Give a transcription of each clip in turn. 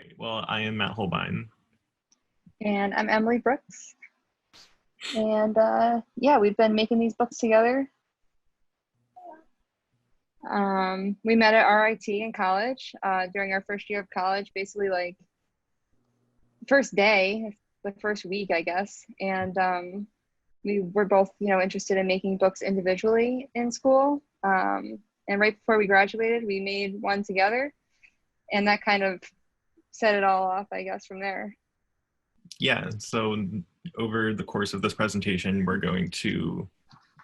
Right. Well, I am Matt Holbein. And I'm Emily Brooks. And yeah, we've been making these books together. We met at RIT in college during our first year of college, basically like first day, the first week, I guess. And we were both, interested in making books individually in school. And right before we graduated, we made one together. And that kind of set it all off, I guess, from there. Yeah, so over the course of this presentation, we're going to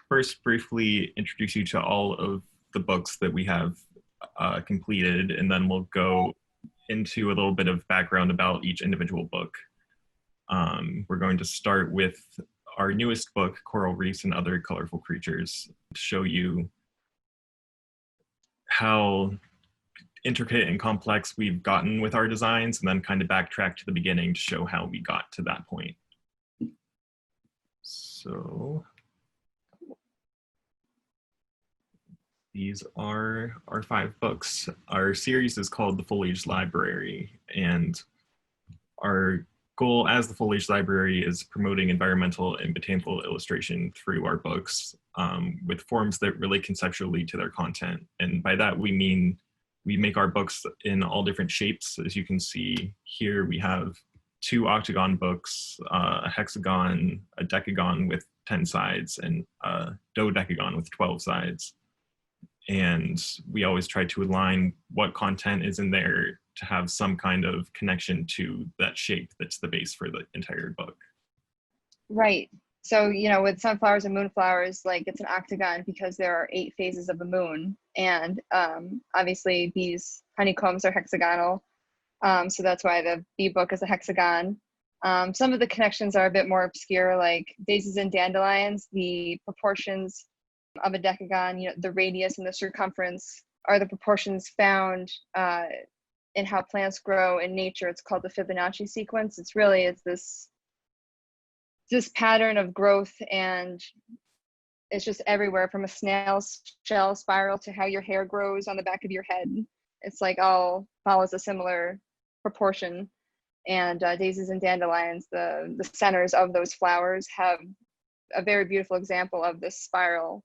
first briefly introduce you to all of the books that we have completed, and then we'll go into a little bit of background about each individual book. We're going to start with our newest book, Coral Reefs and Other Colorful Creatures, to show you how intricate and complex we've gotten with our designs, and then kind of backtrack to the beginning to show how we got to that point. So these are our 5 books. Our series is called the Foliage Library, and our goal as the Foliage Library is promoting environmental and botanical illustration through our books with forms that relate conceptually to their content. And by that, we mean we make our books in all different shapes. As you can see here, we have 2 octagon books, a hexagon, a decagon with 10 sides, and a dodecagon with 12 sides. And we always try to align what content is in there to have some kind of connection to that shape that's the base for the entire book. Right. So, with sunflowers and moonflowers, like it's an octagon because there are 8 phases of the moon. And obviously these honeycombs are hexagonal. So that's why the bee book is a hexagon. Some of the connections are a bit more obscure, like daisies and dandelions. The proportions of a decagon, the radius and the circumference are the proportions found in how plants grow in nature. It's called the Fibonacci sequence. It's this pattern of growth, and it's just everywhere, from a snail's shell spiral to how your hair grows on the back of your head. It's like all follows a similar proportion. And daisies and dandelions, the centers of those flowers, have a very beautiful example of this spiral.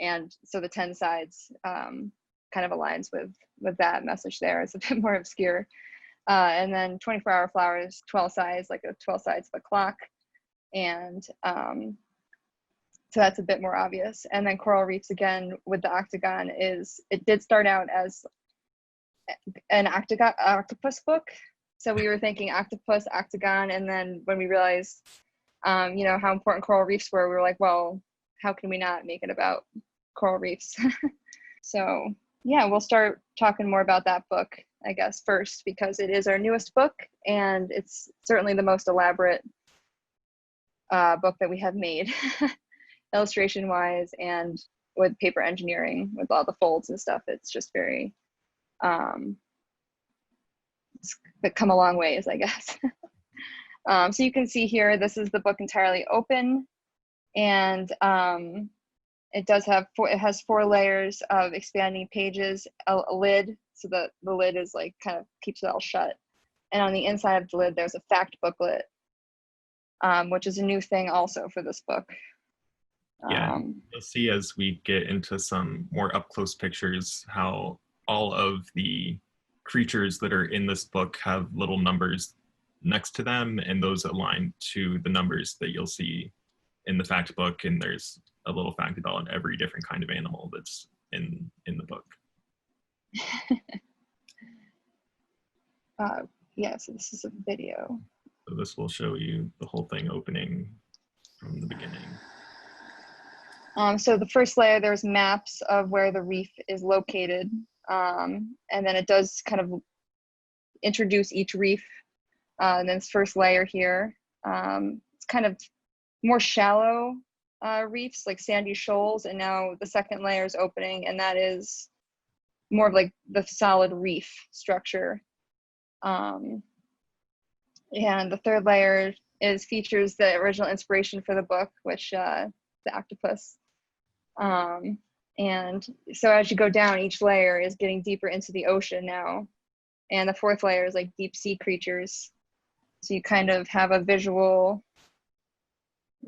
And so the 10 sides kind of aligns with that message there. It's a bit more obscure. And then 24-hour flowers, 12 sides, like a 12 sides of a clock. And so that's a bit more obvious. And then Coral Reefs, again, with the octagon, it did start out as an octopus book. So we were thinking octopus, octagon, and then when we realized, how important coral reefs were, we were like, well, how can we not make it about coral reefs? So yeah, we'll start talking more about that book, I guess, first, because it is our newest book, and it's certainly the most elaborate book that we have made, illustration wise and with paper engineering, with all the folds and stuff. It's just very it's come a long ways, I guess. So you can see here, this is the book entirely open, and it has 4 layers of expanding pages, a lid, so the lid is like kind of keeps it all shut. And on the inside of the lid, there's a fact booklet, which is a new thing also for this book. Yeah, you'll see as we get into some more up-close pictures how all of the creatures that are in this book have little numbers next to them, and those align to the numbers that you'll see in the fact book. And there's a little fact about every different kind of animal that's in the book. Yeah, so this is a video. So this will show you the whole thing opening from the beginning. So the first layer, there's maps of where the reef is located. And then it does kind of introduce each reef. And then this first layer here, it's kind of more shallow reefs, like sandy shoals. And now the second layer is opening, and that is more of like the solid reef structure. And the third layer features the original inspiration for the book, which the octopus. And so as you go down, each layer is getting deeper into the ocean now. And the fourth layer is like deep sea creatures. So you kind of have a visual,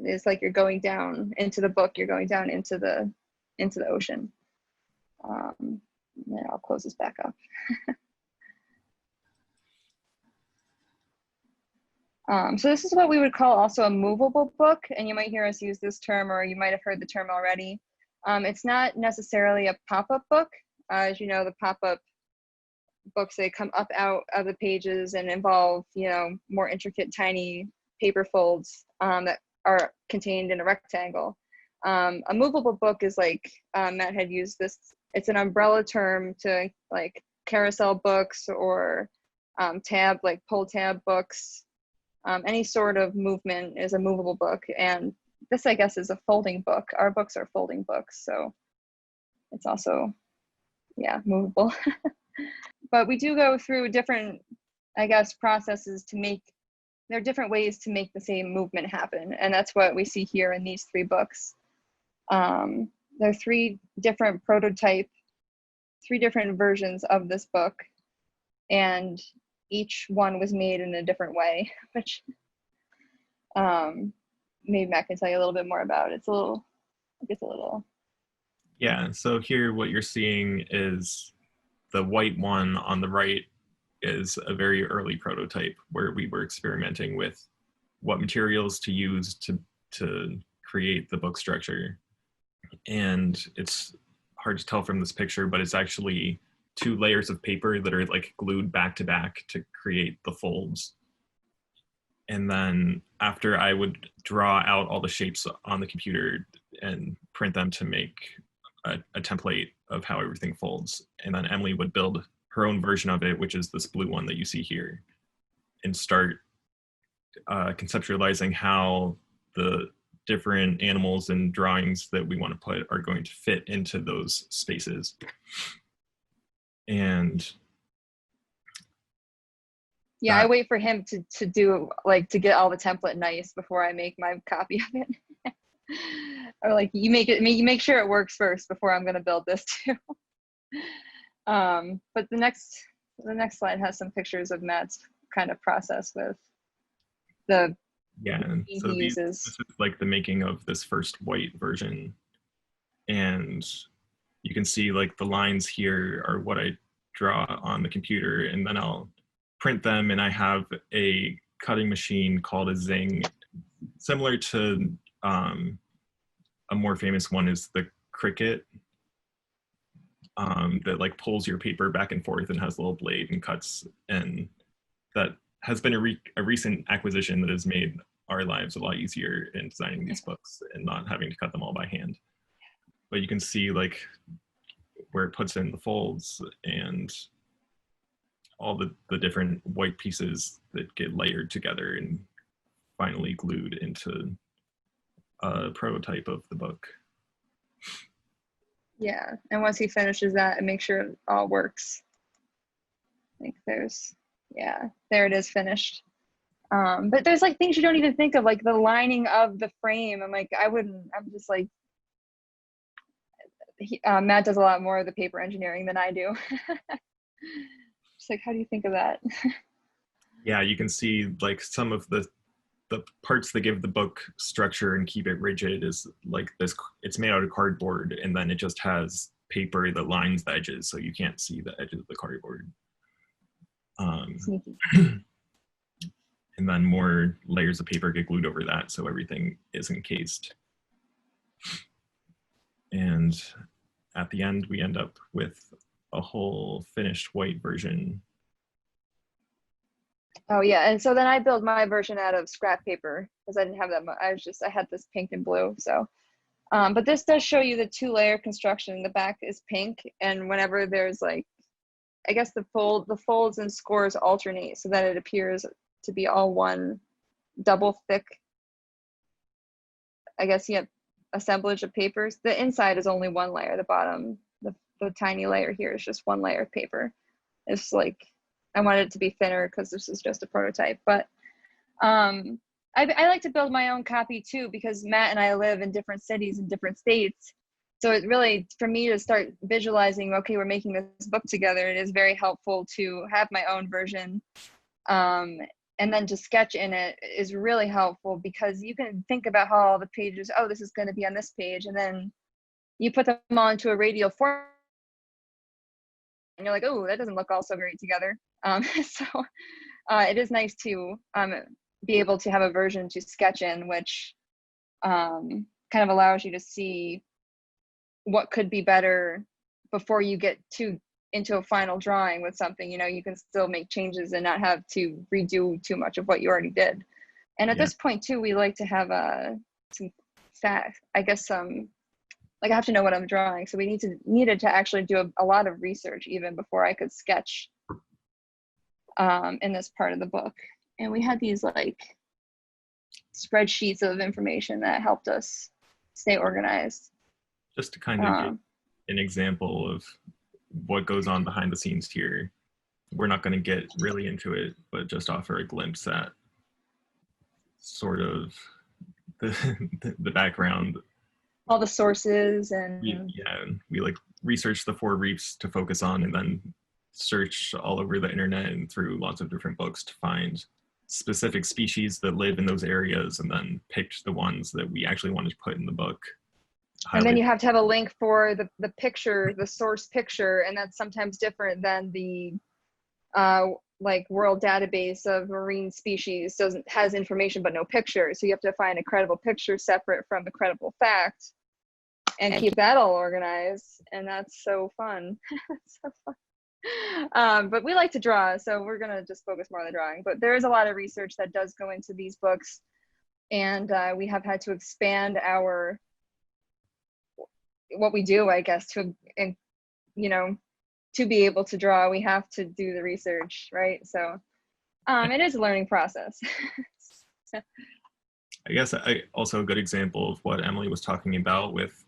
it's like you're going down into the book, you're going down into the ocean. And then I'll close this back up. So this is what we would call also a movable book, and you might hear us use this term, or you might have heard the term already. It's not necessarily a pop-up book. As you know, the pop-up books, they come up out of the pages and involve, you know, more intricate, tiny paper folds that are contained in a rectangle. A movable book is like, Matt had used this, it's an umbrella term to like carousel books or tab, like pull tab books. Any sort of movement is a movable book, and this, I guess, is a folding book. Our books are folding books, so it's also, yeah, movable. But we do go through different, I guess, processes to make, there are different ways to make the same movement happen, and that's what we see here in these three books. There are three different versions of this book, and each one was made in a different way, which maybe Matt can tell you a little bit more about. It's a little. Yeah, so here what you're seeing is the white one on the right is a very early prototype where we were experimenting with what materials to use to create the book structure. And it's hard to tell from this picture, but it's actually 2 layers of paper that are like glued back to back to create the folds. And then after I would draw out all the shapes on the computer and print them to make a template of how everything folds. And then Emily would build her own version of it, which is this blue one that you see here, and start conceptualizing how the different animals and drawings that we want to put are going to fit into those spaces. And yeah, I wait for him to do, like, to get all the template nice before I make my copy of it. Or like, you make sure it works first before I'm going to build this too. But the next slide has some pictures of Matt's kind of process with the, yeah, so this is like the making of this first white version, and you can see like the lines here are what I draw on the computer, and then I'll print them, and I have a cutting machine called a Zing, similar to a more famous one is the Cricut, that like pulls your paper back and forth and has a little blade and cuts, and that has been a recent acquisition that has made our lives a lot easier in designing these books and not having to cut them all by hand. But you can see like where it puts in the folds and all the different white pieces that get layered together and finally glued into a prototype of the book. Yeah, and once he finishes that and make sure it all works. I think there's, yeah, there it is, finished. But there's like things you don't even think of, like the lining of the frame. I'm just like, Matt does a lot more of the paper engineering than I do. Just like, how do you think of that? Yeah, you can see like some of the parts that give the book structure and keep it rigid is like this, it's made out of cardboard, and then it just has paper that lines the edges so you can't see the edges of the cardboard. Sneaky. And then more layers of paper get glued over that so everything is encased. And at the end, we end up with a whole finished white version. Oh yeah, and so then I built my version out of scrap paper because I didn't have that much. I had this pink and blue. So, but this does show you the 2-layer construction. The back is pink, and whenever there's like, I guess the folds and scores alternate so that it appears to be all one double thick, I guess, yeah, assemblage of papers. The inside is only 1 layer. The bottom, the tiny layer here is just 1 layer of paper. It's like, I wanted it to be thinner because this is just a prototype. But I like to build my own copy too, because Matt and I live in different cities and different states. So it really, for me to start visualizing, okay, we're making this book together, it is very helpful to have my own version. And then to sketch in it is really helpful because you can think about how all the pages, oh, this is going to be on this page. And then you put them all into a radial form and you're like, oh, that doesn't look all so great together. So it is nice to be able to have a version to sketch in, which kind of allows you to see what could be better before you get into a final drawing with something. You can still make changes and not have to redo too much of what you already did. And at this point too, we like to have some facts, I guess, like I have to know what I'm drawing. So we needed to actually do a lot of research even before I could sketch in this part of the book. And we had these like spreadsheets of information that helped us stay organized. Just to kind of give an example of what goes on behind the scenes here. We're not going to get really into it, but just offer a glimpse at sort of the background. All the sources and we like research the 4 reefs to focus on, and then search all over the internet and through lots of different books to find specific species that live in those areas, and then picked the ones that we actually wanted to put in the book. And then you have to have a link for the picture, the source picture, and that's sometimes different than the like world database of marine species has information but no picture. So you have to find a credible picture separate from the credible fact and keep that all organized. And that's so fun. So fun. But we like to draw, so we're gonna just focus more on the drawing. But there is a lot of research that does go into these books, and we have had to expand what we do, I guess, to be able to draw, we have to do the research, right? So it is a learning process. I guess also a good example of what Emily was talking about with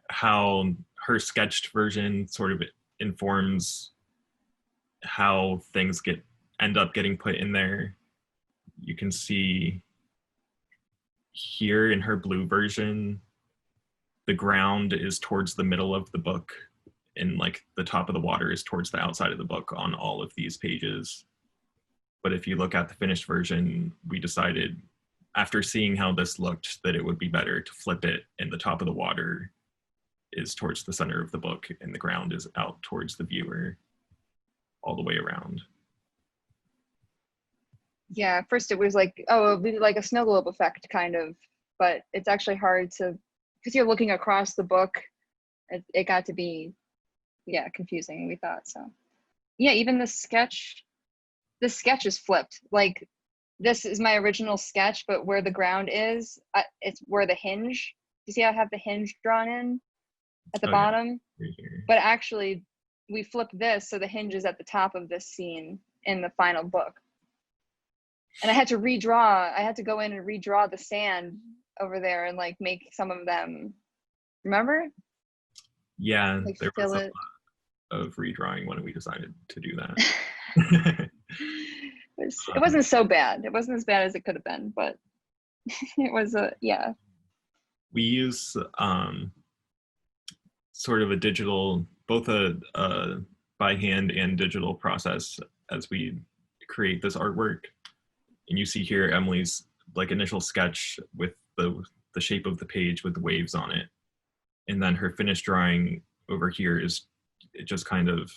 how her sketched version sort of informs how things end up getting put in there. You can see here in her blue version, the ground is towards the middle of the book, and like the top of the water is towards the outside of the book on all of these pages. But if you look at the finished version, we decided after seeing how this looked that it would be better to flip it, and the top of the water is towards the center of the book and the ground is out towards the viewer all the way around. Yeah, at first it was like, oh, it would be like a snow globe effect kind of, but it's actually hard to, because you're looking across the book, it got to be, confusing, we thought. So yeah, even the sketch is flipped. Like this is my original sketch, but where the ground is, it's where the hinge, you see how I have the hinge drawn in at the bottom? Yeah. But actually we flipped this so the hinge is at the top of this scene in the final book. And I had to go in and redraw the sand over there and like make some of them, remember? Yeah, like there fill was a it. lot of redrawing when we decided to do that. It wasn't so bad. It wasn't as bad as it could have been, but it was We use sort of a digital, both a by hand and digital process as we create this artwork. And you see here Emily's like initial sketch with the shape of the page with the waves on it. And then her finished drawing over here it just kind of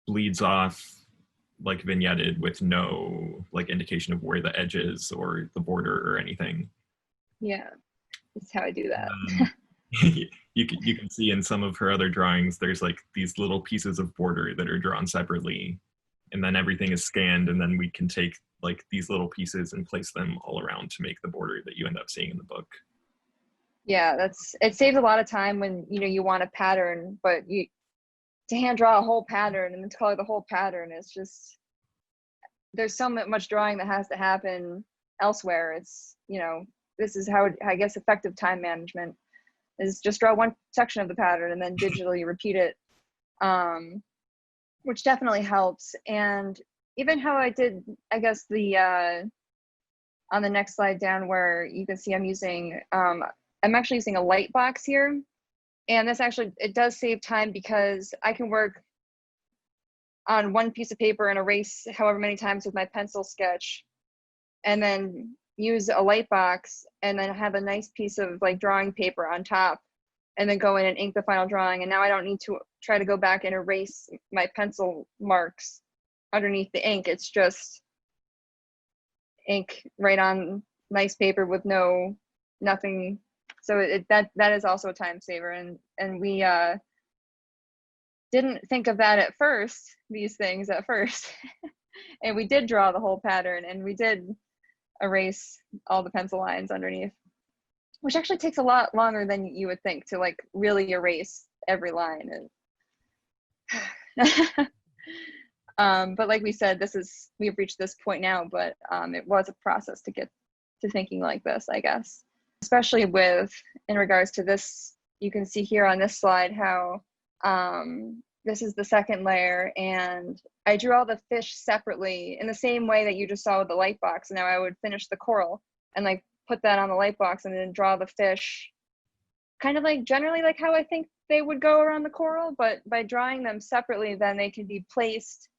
bleeds off, like vignetted with no like indication of where the edge is or the border or anything. Yeah, that's how I do that. You can see in some of her other drawings, there's like these little pieces of border that are drawn separately, and then everything is scanned, and then we can take like these little pieces and place them all around to make the border that you end up seeing in the book. Yeah, it saves a lot of time when you want a pattern, but to hand draw a whole pattern and then to color the whole pattern is just, there's so much drawing that has to happen elsewhere. It's this is how I guess effective time management is, just draw one section of the pattern and then digitally repeat it, which definitely helps. And even how I did, I guess on the next slide down where you can see I'm actually using a light box here. And this actually, it does save time because I can work on one piece of paper and erase however many times with my pencil sketch, and then use a light box and then have a nice piece of like drawing paper on top, and then go in and ink the final drawing. And now I don't need to try to go back and erase my pencil marks underneath the ink. It's just ink right on nice paper with nothing. So that is also a time saver. And we didn't think of that at first, these things at first. And we did draw the whole pattern, and we did erase all the pencil lines underneath, which actually takes a lot longer than you would think to like really erase every line. And but like we said, we've reached this point now, but it was a process to get to thinking like this, I guess. Especially in regards to this, you can see here on this slide how this is the second layer, and I drew all the fish separately in the same way that you just saw with the light box. And now I would finish the coral and like put that on the light box, and then draw the fish kind of like generally like how I think they would go around the coral, but by drawing them separately, then they can be placed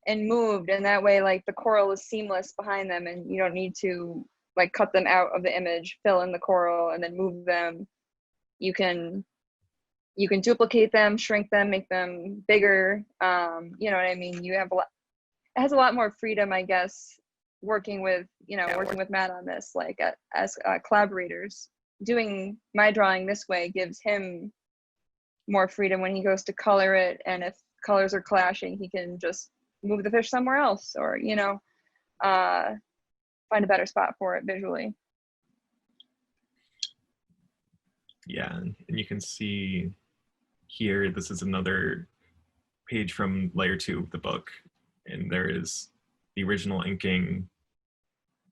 and moved, and that way like the coral is seamless behind them, and you don't need to like cut them out of the image, fill in the coral, and then move them. You can duplicate them, shrink them, make them bigger. You know what I mean? It has a lot more freedom, I guess, working with Matt on this, like as collaborators. Doing my drawing this way gives him more freedom when he goes to color it, and if colors are clashing, he can just move the fish somewhere else, or find a better spot for it visually. Yeah, and you can see here, this is another page from layer 2 of the book, and there is the original inking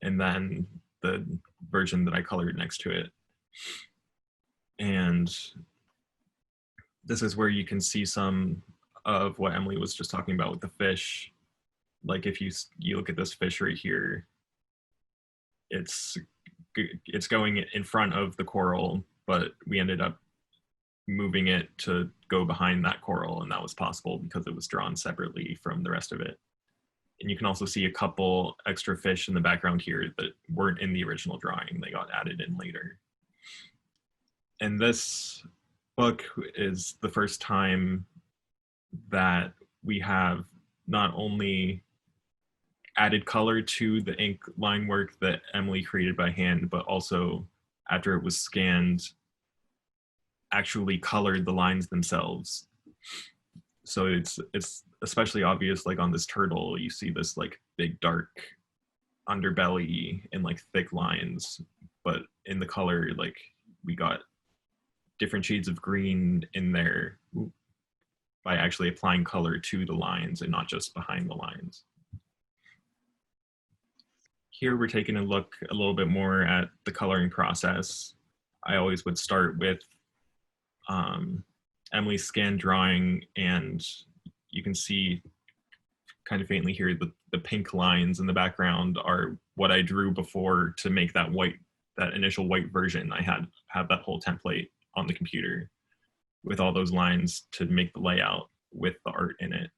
and then the version that I colored next to it. And this is where you can see some of what Emily was just talking about with the fish. Like if you look at this fish right here, it's going in front of the coral, but we ended up moving it to go behind that coral, and that was possible because it was drawn separately from the rest of it. And you can also see a couple extra fish in the background here that weren't in the original drawing. They got added in later. And this book is the first time that we have not only added color to the ink line work that Emily created by hand, but also after it was scanned, actually colored the lines themselves. So it's especially obvious, like on this turtle, you see this like big dark underbelly and like thick lines, but in the color, like we got different shades of green in there by actually applying color to the lines and not just behind the lines. Here we're taking a look a little bit more at the coloring process. I always would start with Emily's scan drawing, and you can see kind of faintly here the pink lines in the background are what I drew before to make that initial white version. I had that whole template on the computer with all those lines to make the layout with the art in it.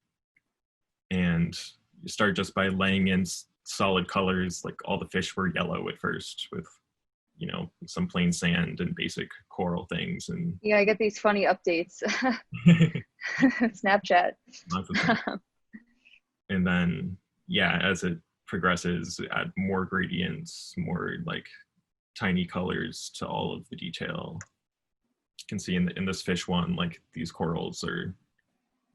And you start just by laying in solid colors, like all the fish were yellow at first with some plain sand and basic coral things. And yeah, I get these funny updates. Snapchat. And then as it progresses, add more gradients, more like tiny colors to all of the detail. You can see in this fish one, like these corals are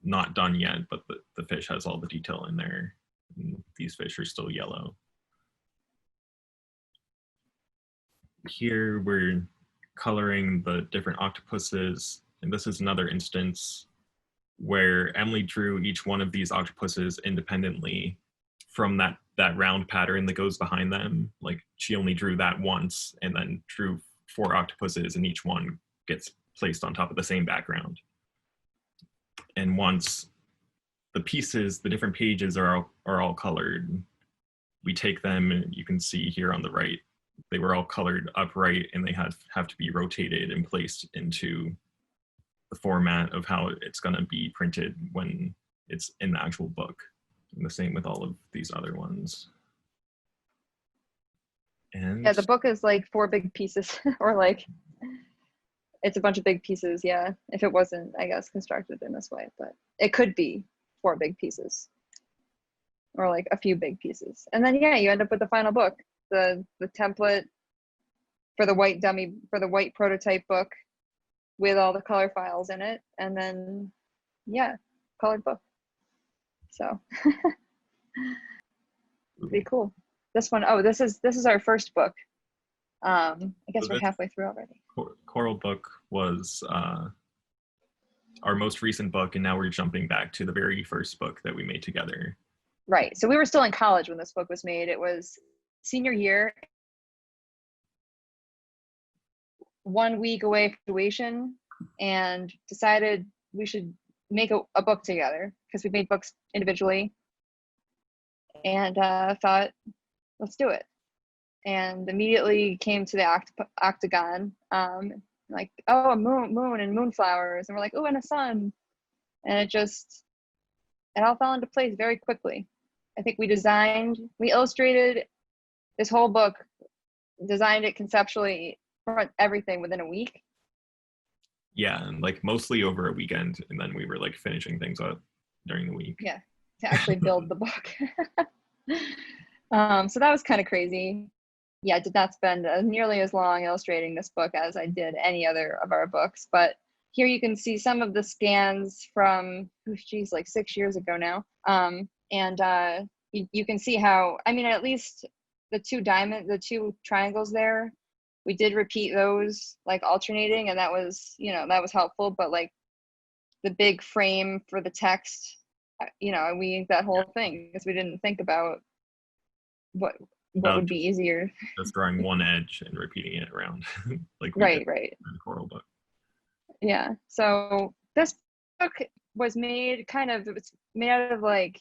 not done yet, but the fish has all the detail in there. And these fish are still yellow. Here we're coloring the different octopuses, and this is another instance where Emily drew each one of these octopuses independently from that round pattern that goes behind them. Like she only drew that once and then drew 4 octopuses, and each one gets placed on top of the same background. And once the different pages are all colored, we take them, and you can see here on the right, they were all colored upright, and they have to be rotated and placed into the format of how it's going to be printed when it's in the actual book. And the same with all of these other ones. And Yeah, the book is like 4 big pieces, or like it's a bunch of big pieces. Yeah, if it wasn't, I guess, constructed in this way, but it could be 4 big pieces, or like a few big pieces, and then yeah, you end up with the final book, the template for the white prototype book with all the color files in it, and then yeah, colored book. So pretty cool. This one, oh, this is our first book. I guess we're halfway through already. Coral Book was our most recent book, and now we're jumping back to the very first book that we made together. Right. So we were still in college when this book was made. It was senior year, 1 week away from graduation, and decided we should make a book together because we made books individually, and thought, let's do it. And immediately came to the octagon, like, oh, a moon and moonflowers, and we're like, oh, and a sun, and it all fell into place very quickly. I think we illustrated this whole book, designed it conceptually, everything within a week. Yeah, and like mostly over a weekend, and then we were like finishing things up during the week. Yeah, to actually build the book. So that was kind of crazy. Yeah, I did not spend nearly as long illustrating this book as I did any other of our books, but here you can see some of the scans from, like 6 years ago now. And you can see how, I mean, at least the two triangles there, we did repeat those, like alternating, and that was helpful, but like the big frame for the text, we inked that whole thing because we didn't think about what would be easier. Just drawing one edge and repeating it around. Like right. In the Coral Book. Yeah. So this book was made it's made out of like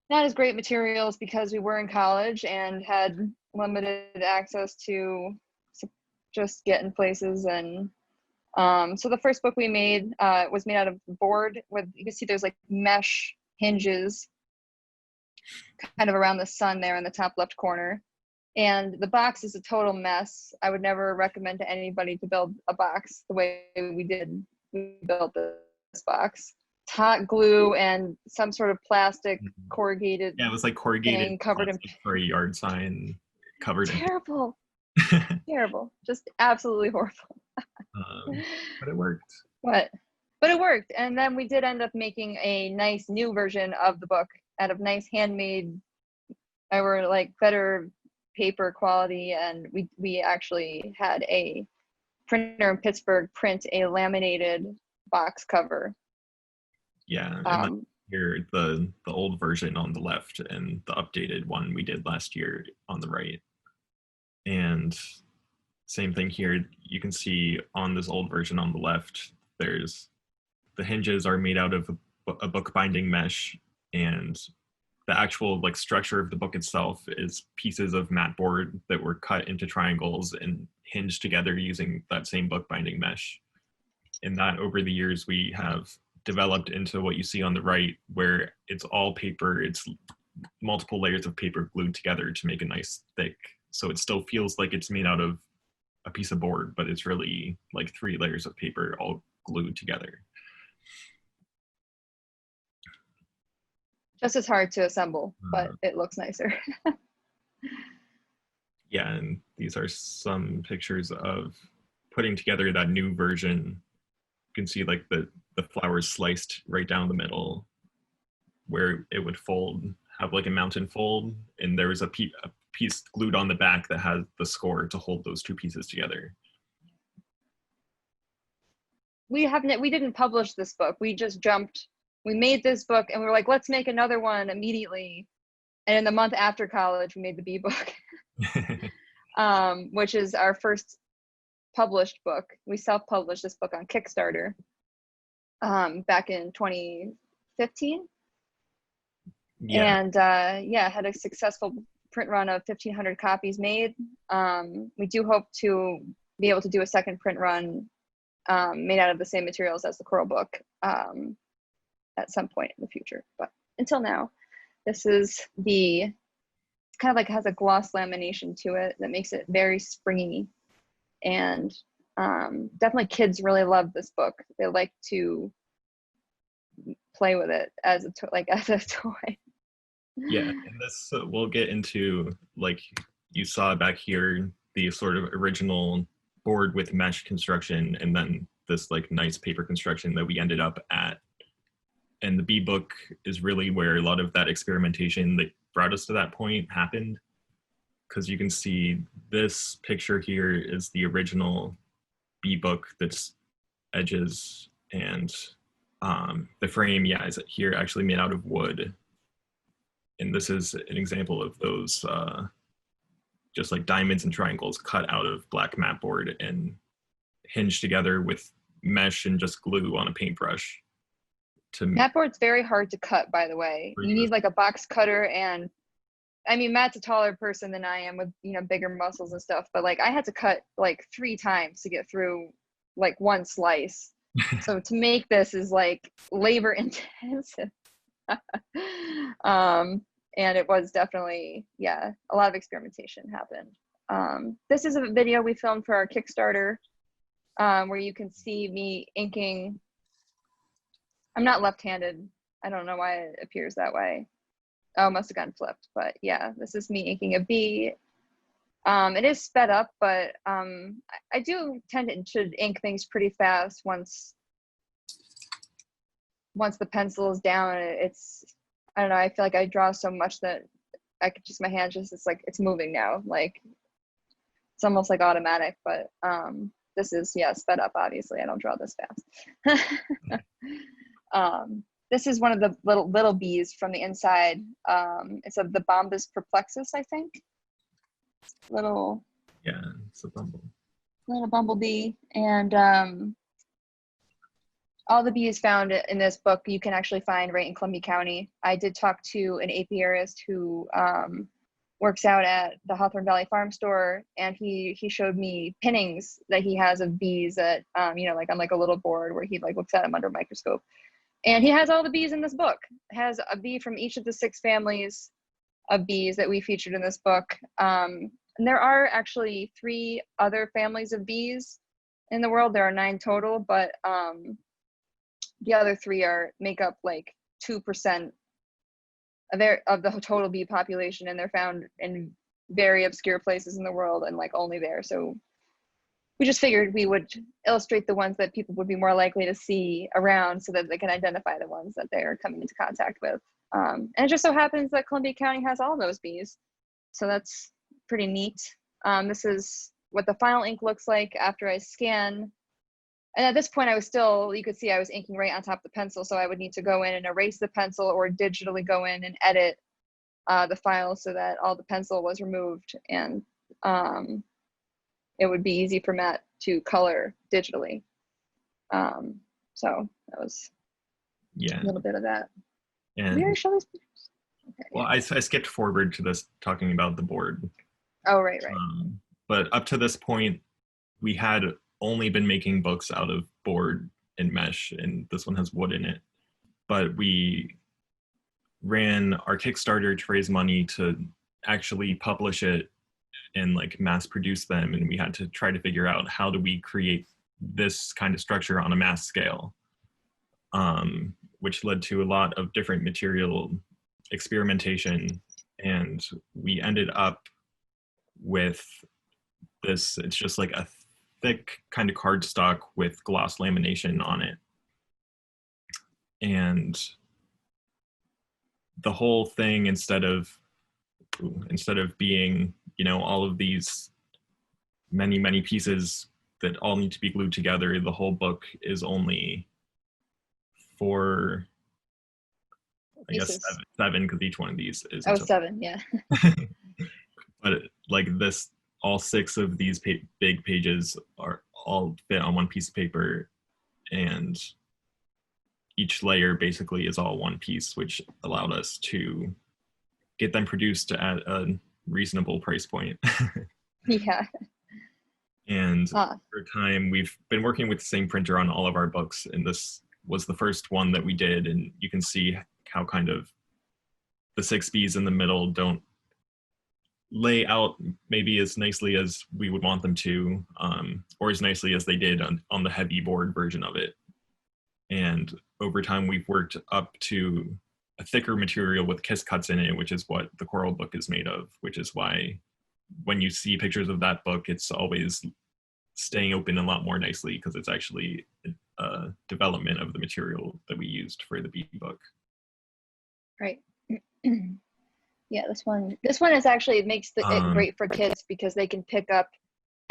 not as great materials because we were in college and had limited access to just getting places. And so the first book we made was made out of board with, you can see there's like mesh hinges kind of around the sun there in the top left corner. And the box is a total mess. I would never recommend to anybody to build a box the way we did. We built this box. Hot glue and some sort of plastic corrugated. Yeah, it was like corrugated thing covered in for a yard sign, covered terrible. Terrible. Just absolutely horrible. But it worked. But it worked. And then we did end up making a nice new version of the book out of nice handmade, or like better paper quality, and we actually had a printer in Pittsburgh print a laminated box cover. Yeah, and here the old version on the left and the updated one we did last year on the right. And same thing here, you can see on this old version on the left, there's the hinges are made out of a book binding mesh, and the actual like structure of the book itself is pieces of mat board that were cut into triangles and hinged together using that same book binding mesh. And that over the years we have developed into what you see on the right, where it's all paper, it's multiple layers of paper glued together to make a nice thick, so it still feels like it's made out of a piece of board, but it's really like 3 layers of paper all glued together. Just as hard to assemble, but it looks nicer. Yeah, and these are some pictures of putting together that new version. You can see like the flowers sliced right down the middle where it would fold, have like a mountain fold, and there was a piece glued on the back that has the score to hold those 2 pieces together. We didn't publish this book. We just jumped. We made this book and we were like, let's make another one immediately. And in the month after college, we made the B book, which is our first published book. We self-published this book on Kickstarter back in 2015. Yeah. And had a successful print run of 1,500 copies made. We do hope to be able to do a second print run made out of the same materials as the coral book at some point in the future. But until now, this is the kind of like has a gloss lamination to it that makes it very springy, and definitely kids really love this book. They like to play with it as a as a toy. Yeah, and this we'll get into, like you saw back here, the sort of original board with mesh construction, and then this like nice paper construction that we ended up at. And the bee book is really where a lot of that experimentation that brought us to that point happened, because you can see this picture here is the original bee book that's edges, and the frame, yeah, is here actually made out of wood. And this is an example of those just like diamonds and triangles cut out of black mat board and hinged together with mesh and just glue on a paintbrush. Mat board's very hard to cut, by the way. You need like a box cutter, and I mean, Matt's a taller person than I am with, you know, bigger muscles and stuff, but like I had to cut like 3 times to get through like one slice. So to make this is like labor intensive. And it was definitely, yeah, a lot of experimentation happened. This is a video we filmed for our Kickstarter, where you can see me inking. I'm not left-handed. I don't know why it appears that way. Oh, it must have gotten flipped, but yeah, this is me inking a bee. It is sped up, but I do tend to ink things pretty fast once the pencil is down. It's, I don't know, I feel like I draw so much that I could just, my hand just, it's like, it's moving now. Like, it's almost like automatic, but this is, yeah, sped up, obviously. I don't draw this fast. This is one of the little bees from the inside. It's of the Bombus perplexus, I think. Little. Yeah, it's a bumble. Little bumblebee, and all the bees found in this book you can actually find right in Columbia County. I did talk to an apiarist who works out at the Hawthorne Valley Farm Store, and he showed me pinnings that he has of bees that you know, like on like a little board where he like looks at them under a microscope. And he has all the bees in this book. It has a bee from each of the 6 families of bees that we featured in this book. And there are actually 3 other families of bees in the world. There are 9 total, but the other 3 make up like 2% of the total bee population, and they're found in very obscure places in the world and like only there. So we just figured we would illustrate the ones that people would be more likely to see around so that they can identify the ones that they're coming into contact with. And it just so happens that Columbia County has all those bees. So that's pretty neat. This is what the final ink looks like after I scan. And at this point I was still, you could see I was inking right on top of the pencil. So I would need to go in and erase the pencil or digitally go in and edit the file so that all the pencil was removed. And it would be easy for Matt to color digitally. So that was a little bit of that. And did I show these pictures? Okay, well, yeah. I skipped forward to this talking about the board. Oh, right. But up to this point, we had only been making books out of board and mesh, and this one has wood in it. But we ran our Kickstarter to raise money to actually publish it and like mass produce them, and we had to try to figure out how do we create this kind of structure on a mass scale, which led to a lot of different material experimentation, and we ended up with this. It's just like a thick kind of cardstock with gloss lamination on it, and the whole thing, instead of being, you know, all of these many pieces that all need to be glued together, the whole book is only 4, I guess 7, because each one of these is 7, yeah. But like this, all 6 of these big pages are all fit on one piece of paper, and each layer basically is all one piece, which allowed us to get them produced at a reasonable price point. Yeah. And Ah, over time, we've been working with the same printer on all of our books, and this was the first one that we did. And you can see how kind of the 6Bs in the middle don't lay out maybe as nicely as we would want them to, or as nicely as they did on the heavy board version of it. And over time, we've worked up to a thicker material with kiss cuts in it, which is what the Coral book is made of, which is why when you see pictures of that book, it's always staying open a lot more nicely because it's actually a development of the material that we used for the B book. right. Yeah, this one is actually, it makes it great for kids because they can pick up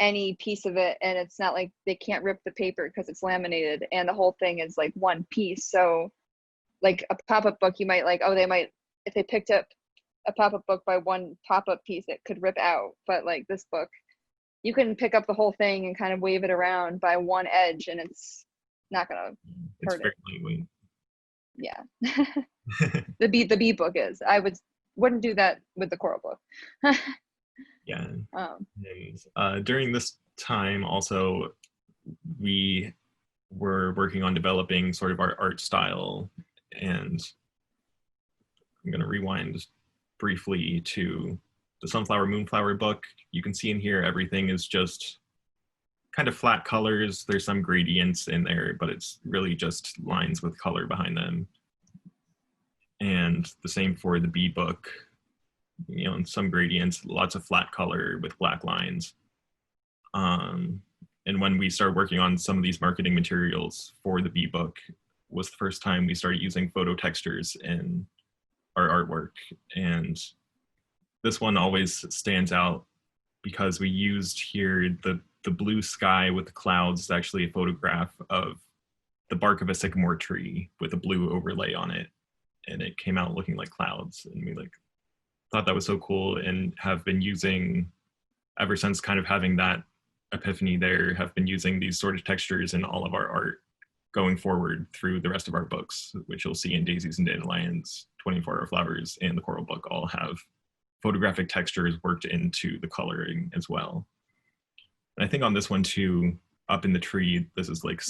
any piece of it, and it's not like they can't rip the paper because it's laminated, and the whole thing is like one piece. So like a pop-up book, you might like, oh, they might, if they picked up a pop-up book by one pop-up piece, it could rip out. But like this book, you can pick up the whole thing and kind of wave it around by one edge, and it's not gonna It's hurt very it. lightweight. Yeah. The B book is. Wouldn't do that with the Coral book. Yeah. um, And, during this time, also, we were working on developing sort of our art style. And I'm going to rewind briefly to the Sunflower Moonflower book. You can see in here everything is just kind of flat colors. There's some gradients in there, but it's really just lines with color behind them. And the same for the B book, and some gradients, lots of flat color with black lines. And when we started working on some of these marketing materials for the B book, was the first time we started using photo textures in our artwork. And this one always stands out because we used here the blue sky with the clouds is actually a photograph of the bark of a sycamore tree with a blue overlay on it, and it came out looking like clouds. And we thought that was so cool, and have been using ever since, kind of having that epiphany there, have been using these sort of textures in all of our art going forward through the rest of our books, which you'll see in Daisies and Dandelions, 24 Hour Flowers, and the Coral book all have photographic textures worked into the coloring as well. And I think on this one too, up in the tree, this is like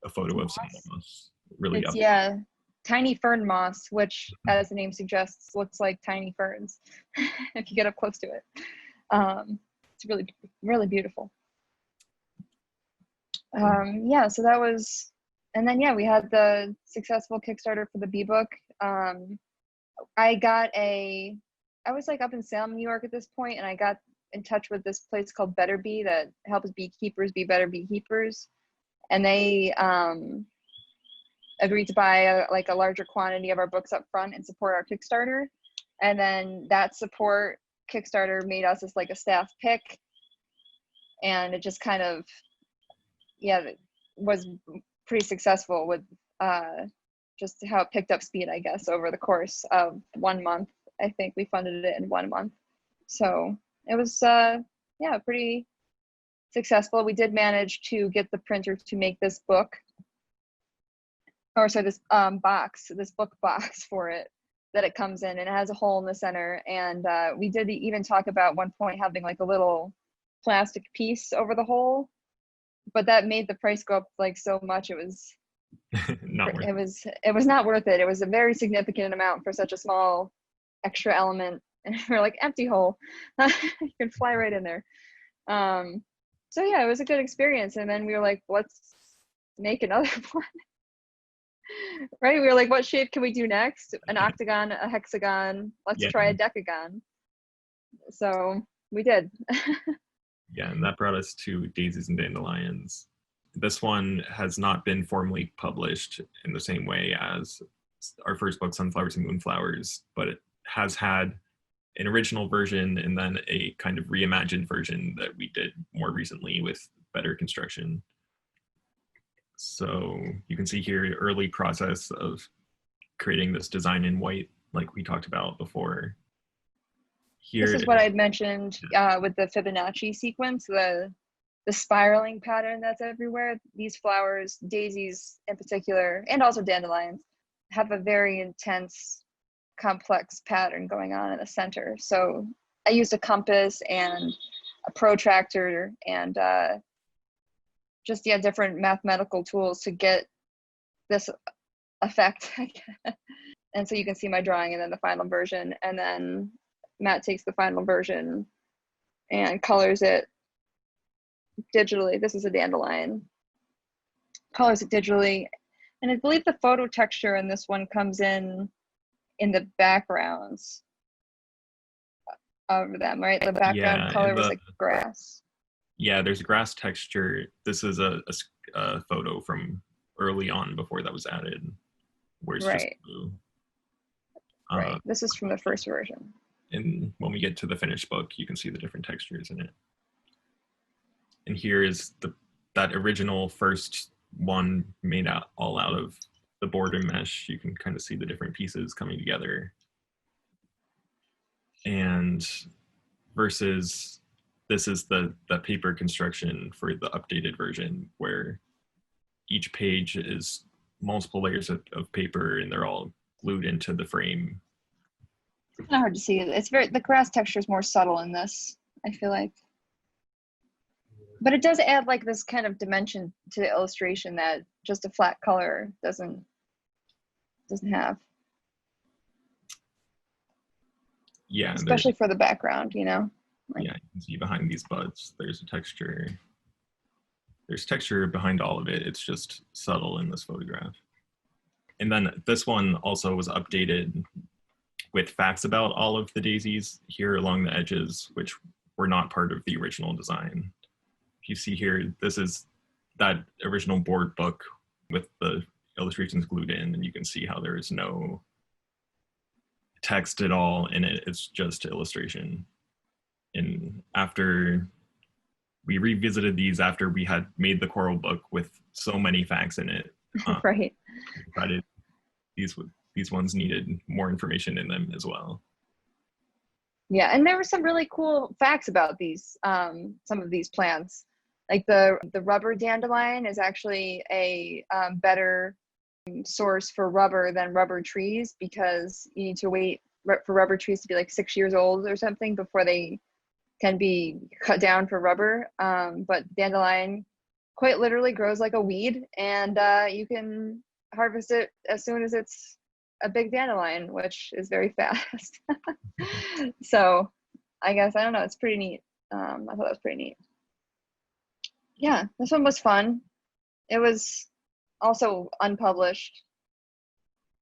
a photo of some moss really it's, up. yeah, tiny fern moss, which, as the name suggests, looks like tiny ferns if you get up close to it. It's really, really beautiful. Yeah, so that was, and then yeah, we had the successful Kickstarter for the B book. I was like up in Salem, New York at this point, and I got in touch with this place called Better Bee that helps beekeepers be better beekeepers, and they agreed to buy a larger quantity of our books up front and support our Kickstarter. And then that support Kickstarter made us as like a staff pick, and it just kind of, yeah, it was pretty successful with just how it picked up speed, I guess, over the course of 1 month. I think we funded it in 1 month. So it was, yeah, pretty successful. We did manage to get the printer to make this book, or sorry, this this book box for it that it comes in, and it has a hole in the center. And we did even talk about one point having like a little plastic piece over the hole, but that made the price go up like so much. It was Not worth it was not worth it. It was a very significant amount for such a small extra element, and we're like, empty hole. You can fly right in there. So yeah, it was a good experience. And then we were like, let's make another one. Right, we were like, what shape can we do next? An octagon, a hexagon, let's try a decagon. So we did. Yeah, and that brought us to Daisies and Dandelions. This one has not been formally published in the same way as our first book, Sunflowers and Moonflowers, but it has had an original version and then a kind of reimagined version that we did more recently with better construction. So you can see here the early process of creating this design in white, like we talked about before. Here, this is what I'd mentioned with the Fibonacci sequence, the spiraling pattern that's everywhere. These flowers, daisies in particular, and also dandelions, have a very intense, complex pattern going on in the center. So I used a compass and a protractor and just, yeah, different mathematical tools to get this effect. And so you can see my drawing and then the final version. And then Matt takes the final version and colors it digitally. This is a dandelion. Colors it digitally. And I believe the photo texture in this one comes in the backgrounds of them, right? The background color was like grass. Yeah, there's grass texture. This is a photo from early on before that was added, where it's just blue. Right. This is from the first version. And when we get to the finished book, you can see the different textures in it. And here is that original first one made all out of the border mesh. You can kind of see the different pieces coming together. And versus this is the paper construction for the updated version, where each page is multiple layers of paper and they're all glued into the frame. It's kind of hard to see. The grass texture is more subtle in this, I feel like. But it does add like this kind of dimension to the illustration that just a flat color doesn't have. Yeah. Especially for the background, you know? Like, yeah, you can see behind these buds, there's a texture. There's texture behind all of it. It's just subtle in this photograph. And then this one also was updated with facts about all of the daisies here along the edges, which were not part of the original design. If you see here, this is that original board book with the illustrations glued in, and you can see how there is no text at all in it. It's just illustration. And after we revisited these, after we had made the Coral book with so many facts in it, right, decided these ones needed more information in them as well. Yeah, and there were some really cool facts about these, some of these plants. Like the rubber dandelion is actually a better source for rubber than rubber trees, because you need to wait for rubber trees to be like 6 years old or something before they can be cut down for rubber. But dandelion quite literally grows like a weed, and you can harvest it as soon as it's a big dandelion, which is very fast. So I guess, I don't know, it's pretty neat. I thought that was pretty neat. Yeah, this one was fun. It was also unpublished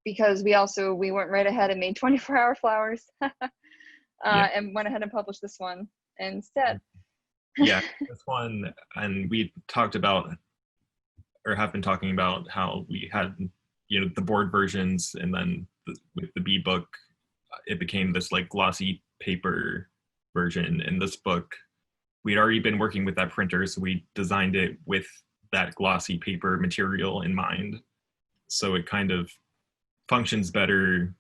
because we went right ahead and made 24-hour flowers and went ahead and published this one instead. Yeah, this one, and we talked about, or have been talking about, how we had, you know, the board versions, and then with the B book, it became this like glossy paper version. In this book, we'd already been working with that printer, so we designed it with that glossy paper material in mind. So it kind of functions better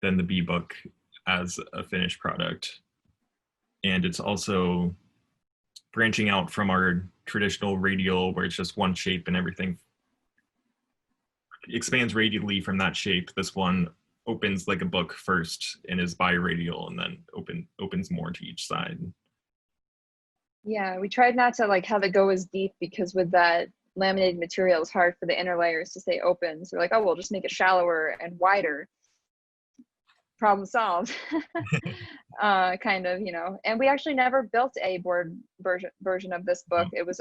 than the B book as a finished product. And it's also branching out from our traditional radial, where it's just one shape and everything expands radially from that shape. This one opens like a book first and is biradial, and then opens more to each side. Yeah, we tried not to like have it go as deep, because with that laminated material, it's hard for the inner layers to stay open. So we're like, oh, we'll just make it shallower and wider. Problem solved. Kind of, you know. And we actually never built a board version of this book. It was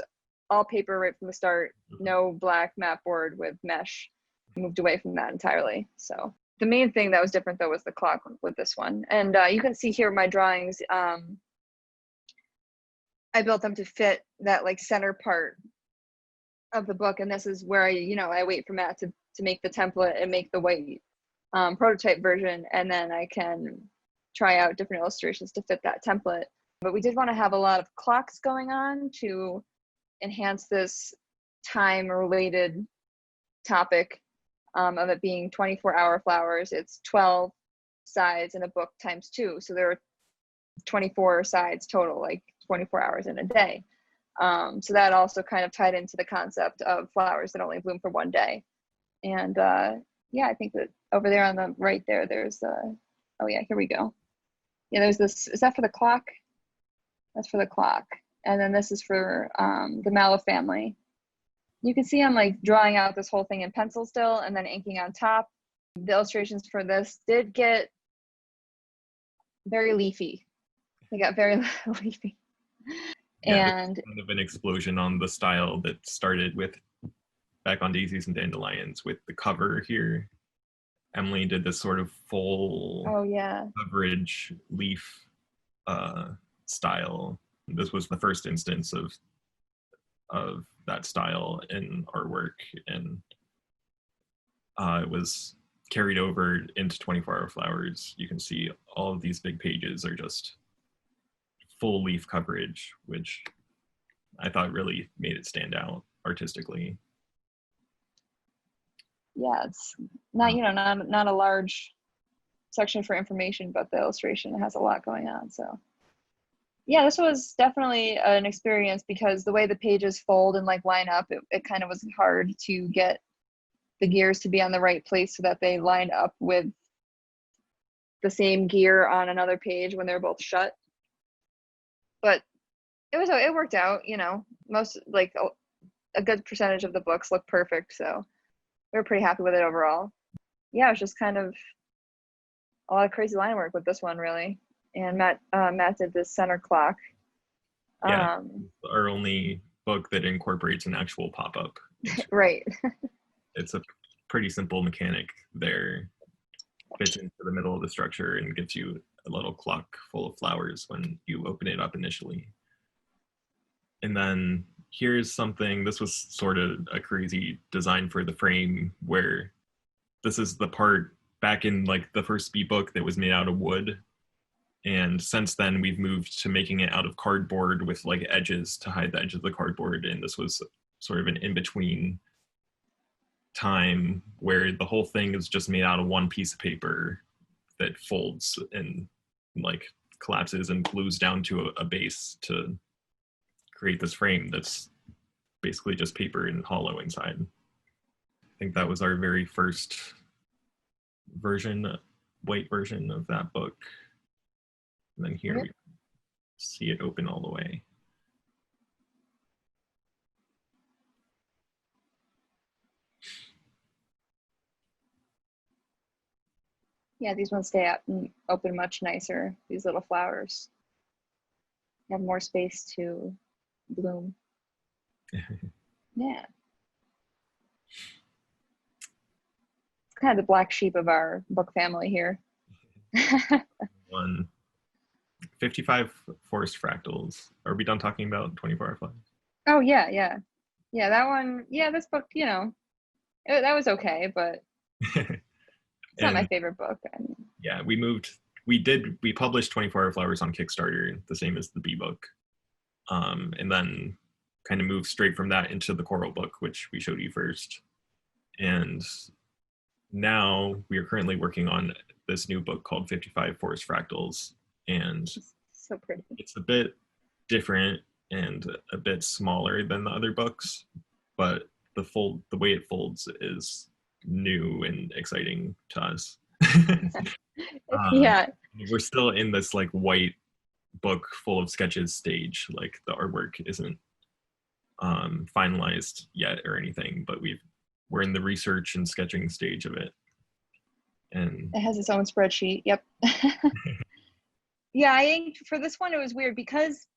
all paper right from the start, no black mat board with mesh. Moved away from that entirely. So the main thing that was different though was the clock with this one. And you can see here my drawings. I built them to fit that like center part of the book, and this is where I wait for Matt to make the template and make the white prototype version, and then I can try out different illustrations to fit that template. But we did want to have a lot of clocks going on to enhance this time-related topic of it being 24-hour flowers. It's 12 sides in a book times 2, so there are 24 sides total, like 24 hours in a day. So that also kind of tied into the concept of flowers that only bloom for one day. And yeah, I think that over there on the right there, there's oh yeah, here we go. Yeah, there's this, is that for the clock? That's for the clock. And then this is for the Mallow family. You can see I'm like drawing out this whole thing in pencil still and then inking on top. The illustrations for this did get very leafy. They got very leafy. Yeah, And there's kind of an explosion on the style that started with Back on Daisies and Dandelions with the cover here. Emily did this sort of full coverage leaf style. This was the first instance of that style in our work, and it was carried over into 24-hour flowers. You can see all of these big pages are just full leaf coverage, which I thought really made it stand out artistically. Yeah, it's not, not a large section for information, but the illustration has a lot going on. So yeah, this was definitely an experience because the way the pages fold and like line up, it kind of was hard to get the gears to be on the right place so that they line up with the same gear on another page when they're both shut. But it worked out, most like a good percentage of the books look perfect. So we were pretty happy with it overall. Yeah, it was just kind of a lot of crazy line work with this one, really. And Matt did this center clock. Yeah, our only book that incorporates an actual pop-up. Right. It's a pretty simple mechanic there. Fits into the middle of the structure and gives you a little clock full of flowers when you open it up initially. And then here's something, this was sort of a crazy design for the frame, where this is the part back in like the first speed book that was made out of wood. And since then we've moved to making it out of cardboard with like edges to hide the edge of the cardboard. And this was sort of an in-between time where the whole thing is just made out of one piece of paper that folds and like collapses and glues down to a base to create this frame that's basically just paper and hollow inside. I think that was our very first version, white version of that book. And then here we see it open all the way. Yeah, these ones stay up and open much nicer, these little flowers. Have more space to bloom. Yeah. It's kind of the black sheep of our book family here. 55 forest fractals. Are we done talking about 24-hour flowers? Oh, yeah. Yeah, that one, this book, that was okay, but it's not my favorite book. Yeah, we published 24-hour flowers on Kickstarter, the same as the B book. And then kind of moved straight from that into the Coral book, which we showed you first. And now we are currently working on this new book called 55 Forest Fractals. And it's so pretty. It's a bit different and a bit smaller than the other books, but the way it folds is new and exciting to us. Yeah. We're still in this like white book full of sketches stage. Like the artwork isn't finalized yet or anything, but we're in the research and sketching stage of it. And it has its own spreadsheet. Yep. Yeah, I inked for this one. It was weird because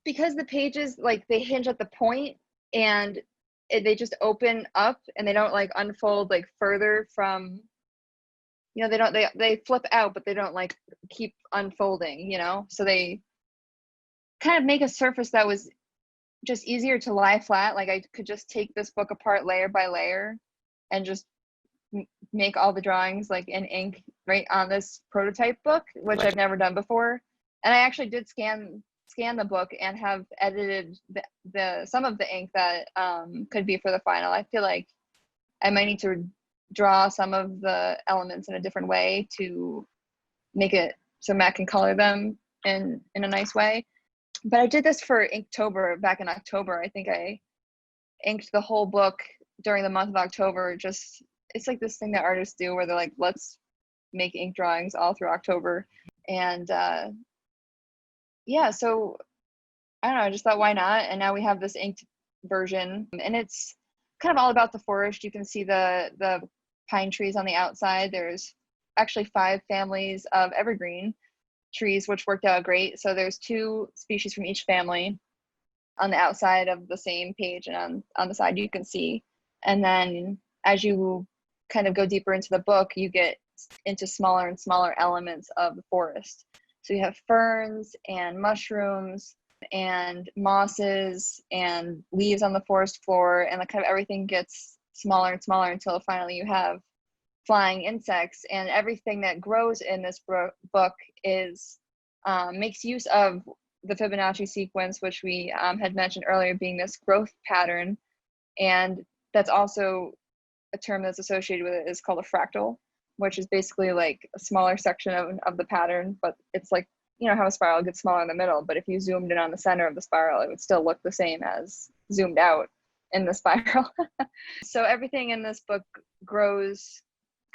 the pages, like, they hinge at the point and they just open up and they don't like unfold like further from, they flip out, but they don't like keep unfolding, so they kind of make a surface that was just easier to lie flat. Like I could just take this book apart layer by layer and just make all the drawings like in ink right on this prototype book, which I've never done before. And I actually did scan the book and have edited the some of the ink that could be for the final. I feel like I might need to draw some of the elements in a different way to make it so Matt can color them in a nice way. But I did this for Inktober back in October. I think I inked the whole book during the month of October. Just, it's like this thing that artists do where they're like, let's make ink drawings all through October. And yeah, so I don't know, I just thought why not? And now we have this inked version, and it's kind of all about the forest. You can see the pine trees on the outside. There's actually 5 families of evergreen trees, which worked out great. So there's 2 species from each family on the outside of the same page, and on the side you can see. And then as you kind of go deeper into the book, you get into smaller and smaller elements of the forest. So you have ferns and mushrooms and mosses and leaves on the forest floor, and kind of everything gets smaller and smaller until finally you have flying insects. And everything that grows in this book is makes use of the Fibonacci sequence, which we had mentioned earlier, being this growth pattern. And that's also a term that's associated with it is called a fractal, which is basically like a smaller section of the pattern, but it's like, you know how a spiral gets smaller in the middle, but if you zoomed in on the center of the spiral, it would still look the same as zoomed out in the spiral. So everything in this book grows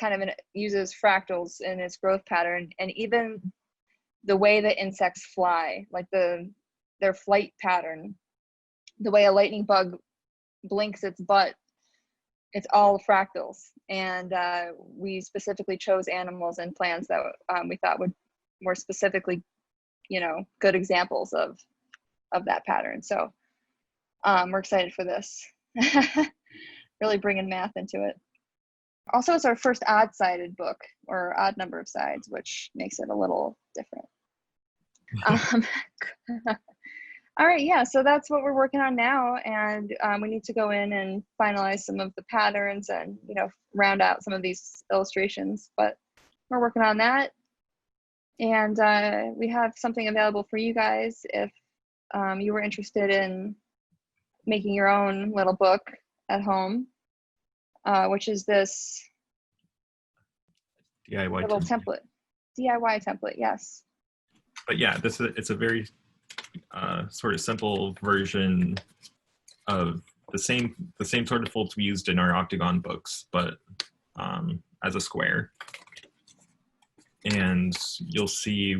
kind of uses fractals in its growth pattern, and even the way that insects fly, like their flight pattern, the way a lightning bug blinks its butt, it's all fractals. And we specifically chose animals and plants that we thought would more specifically, you know, good examples of that pattern. So we're excited for this. Really bringing math into it. Also, it's our first odd-sided book, or odd number of sides, which makes it a little different. All right, yeah, so that's what we're working on now, and we need to go in and finalize some of the patterns and, you know, round out some of these illustrations, but we're working on that. And we have something available for you guys if you were interested in making your own little book at home, which is this DIY little template. DIY template, yes. But yeah, it's a very sort of simple version of the same sort of folds we used in our octagon books, but as a square. And you'll see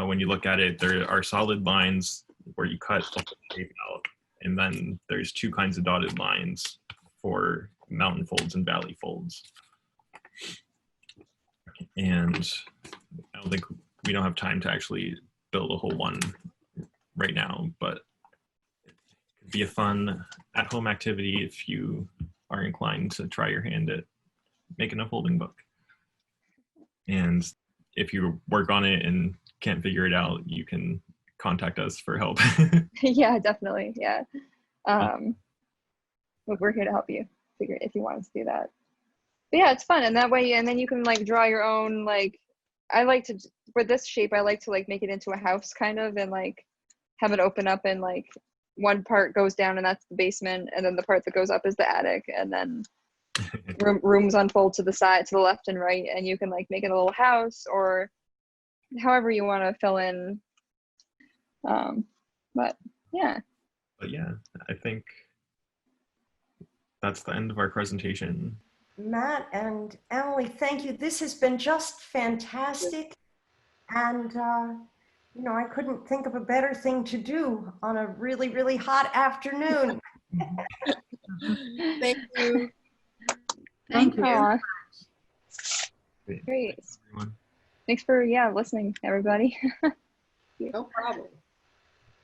when you look at it, there are solid lines where you cut the shape out, and then there's 2 kinds of dotted lines for mountain folds and valley folds. And I don't think we don't have time to actually build a whole one right now, but it could be a fun at-home activity if you are inclined to try your hand at making a folding book. And if you work on it and can't figure it out, you can contact us for help. Yeah, definitely. Yeah. We're here to help you figure if you want us to do that. But yeah, it's fun. And that way, and then you can like draw your own, like, I like to, for this shape, I like to like make it into a house kind of, and like have it open up, and like one part goes down and that's the basement, and then the part that goes up is the attic, and then rooms unfold to the side, to the left and right, and you can like make it a little house or however you want to fill in. But yeah. But yeah, I think that's the end of our presentation. Matt and Emily, thank you. This has been just fantastic. And, you know, I couldn't think of a better thing to do on a really, really hot afternoon. Thank you. Thank you. Great. Great. Thanks, everyone. Thanks for listening, everybody. No problem.